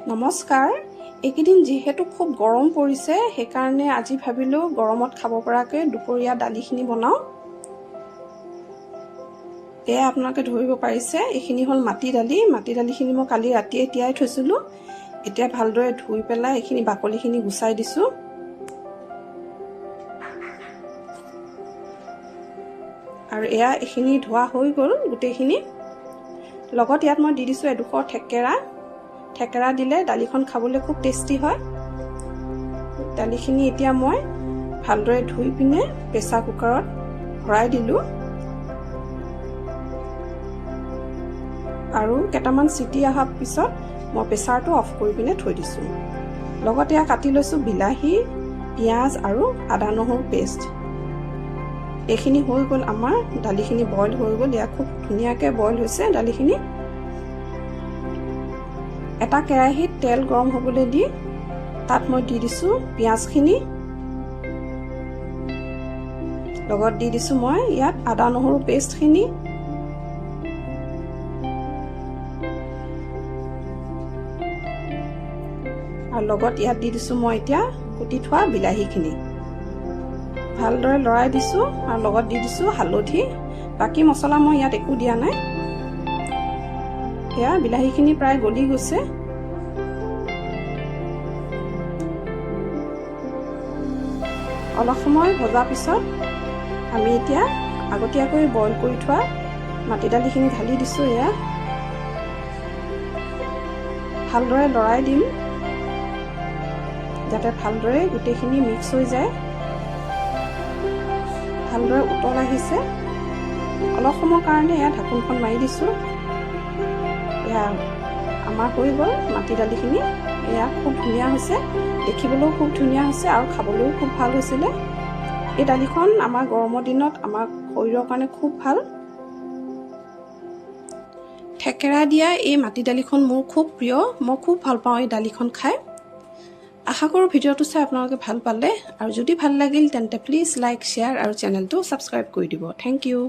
নমস্কাৰ। এইকেইদিন যিহেতু খুব গৰম পৰিছে সেইকাৰণে আজি ভাবিলোঁ গৰমত খাব পৰাকৈ দুপৰীয়া দালিখিনি বনাওঁ। এয়া আপোনালোকে ধৰিব পাৰিছে, এইখিনি হ'ল মাটি দালিখিনি মই কালি ৰাতিয়ে তিয়াই থৈছিলোঁ। এতিয়া ভালদৰে ধুই পেলাই এইখিনি বাকলিখিনি গুচাই দিছোঁ। আৰু এয়া এইখিনি ধোৱা হৈ গ'ল গোটেইখিনি। লগত ইয়াত মই দি দিছোঁ এডোখৰ থেকেৰা দিলে দালিখন খাবলৈ খুব টেষ্টি হয়। দালিখিনি এতিয়া মই ভালদৰে ধুই পিনে প্ৰেছাৰ কুকাৰত ভৰাই দিলোঁ আৰু কেইটামান চিটি অহাৰ পিছত মই প্ৰেছাৰটো অফ কৰি পিনে থৈ দিছোঁ। লগতে এয়া কাটি লৈছোঁ বিলাহী, পিঁয়াজ আৰু আদা নহৰু পেষ্ট। এইখিনি হৈ গ'ল, আমাৰ দালিখিনি বইল হৈ গ'ল। এয়া খুব ধুনীয়াকৈ বইল হৈছে দালিখিনি। এটা কেৰাহীত তেল গৰম হ'বলৈ দি তাত মই দি দিছোঁ পিঁয়াজখিনি। লগত দি দিছোঁ মই ইয়াত আদা নহৰু পেষ্টখিনি। আৰু লগত ইয়াত দি দিছোঁ মই এতিয়া কুটি থোৱা বিলাহীখিনি। ভালদৰে লৰাই দিছোঁ আৰু লগত দি দিছোঁ হালধি। বাকী মছলা মই ইয়াত একো দিয়া নাই। সেয়া বিলাহীখিনি প্ৰায় গলি গৈছে। অলপ সময় ভজাৰ পিছত আমি এতিয়া আগতীয়াকৈ বইল কৰি থোৱা মাটি দালিখিনি ঢালি দিছোঁ। এয়া ভালদৰে লৰাই দিম যাতে ভালদৰে গোটেইখিনি মিক্স হৈ যায়। ভালদৰে উতল আহিছে। অলপ সময়ৰ কাৰণে এয়া ঢাকোনখন মাৰি দিছোঁ। এয়া আমাৰ হৈ গ'ল মাটি দালিখিনি। এয়া খুব ধুনীয়া হৈছে, দেখিবলৈও খুব ধুনীয়া হৈছে আৰু খাবলৈও খুব ভাল হৈছিলে। এই দালিখন আমাৰ গৰমৰ দিনত আমাৰ শৰীৰৰ কাৰণে খুব ভাল। থেকেৰা দিয়া এই মাটি দালিখন মোৰ খুব প্ৰিয়। মই খুব ভাল পাওঁ এই দালিখন খাই। আশা কৰোঁ ভিডিঅ'টো চাই আপোনালোকে ভাল পালে, আৰু যদি ভাল লাগিল তেন্তে প্লিজ লাইক, শ্বেয়াৰ আৰু চেনেলটো ছাবস্ক্ৰাইব কৰি দিব। Thank U.